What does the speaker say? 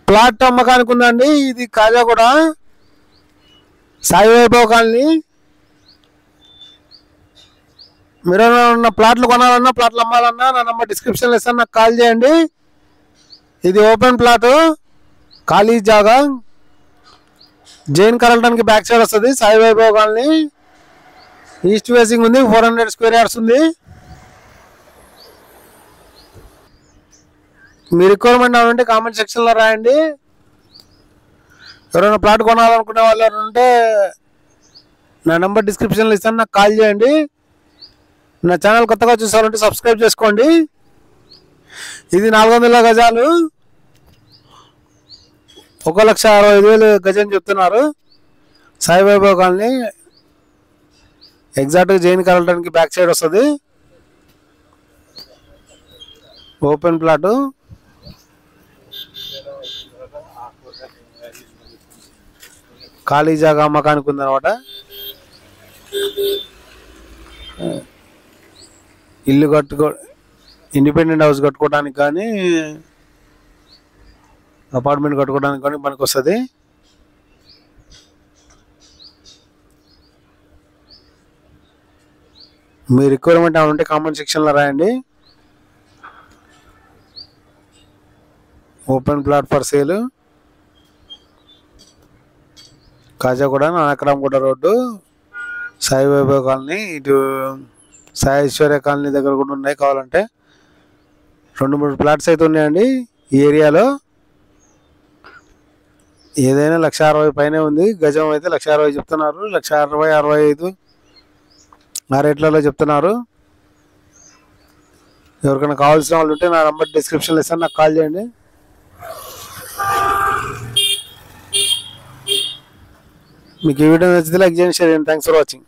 Plot అమ్మకానికి ఉందండి. ఇది కాజాగూడ సాయి వైభవ్ కాలనీ. మీరు ఉన్న ప్లాట్లు కొనాలన్నా ప్లాట్లు అమ్మాలన్నా నా నంబర్ డిస్క్రిప్షన్లో ఇస్తాను, నాకు కాల్ చేయండి. ఇది ఓపెన్ ప్లాటు, ఖాళీ జాగా, జైన్ కరల్టన్కి బ్యాక్ సైడ్ వస్తుంది. Sai Vaibhav colony, east facing ఉంది, 400 స్క్వేర్ యార్డ్స్ ఉంది. మీ రిక్వైర్మెంట్ ఉంటే కామెంట్ సెక్షన్లో రాయండి. ఎవరైనా ప్లాట్ కొనాలనుకునే వాళ్ళు ఎవరైనా ఉంటే నా నెంబర్ డిస్క్రిప్షన్లో ఇస్తాను, నాకు కాల్ చేయండి. నా ఛానల్ కొత్తగా చూసారంటే సబ్స్క్రైబ్ చేసుకోండి. ఇది 400 గజాలు, 1,65,000 గజం చెప్తున్నారు. సాయి వైభవ్ కాలనీ, ఎగ్జాక్ట్గా జైన్ కరల్టన్కి బ్యాక్ సైడ్ వస్తుంది. ఓపెన్ ప్లాటు, ఖాళీ జాగా అమ్మకానికి ఉందన్నమాట. ఇల్లు ఇండిపెండెంట్ హౌస్ కట్టుకోవడానికి కానీ అపార్ట్మెంట్ కట్టుకోవడానికి కానీ మనకు వస్తుంది. మీ రిక్వైర్మెంట్ ఏమైనా ఉంటే కామెంట్ సెక్షన్లో రాయండి. Open plot for sale, Khajaguda, Nanakramguda road, Sai Vaibhav colony, ఇటు సాయి ఐశ్వర్య కాలనీ దగ్గర కూడా ఉన్నాయి. కావాలంటే 2-3 ప్లాట్స్ అయితే ఉన్నాయండి ఈ ఏరియాలో. ఏదైనా 1,60,000 పైనే ఉంది. గజం అయితే 1,60,000 చెప్తున్నారు, 1,60,000, 65 ఆ రేట్లలో చెప్తున్నారు. ఎవరికైనా కావాల్సిన వాళ్ళు ఉంటే నా నంబర్ డిస్క్రిప్షన్లో ఇస్తాను, నాకు కాల్ చేయండి. మీకు ఈ వీడియో నచ్చితే లైక్ చేయండి, షేర్ చేయండి. Thanks for watching.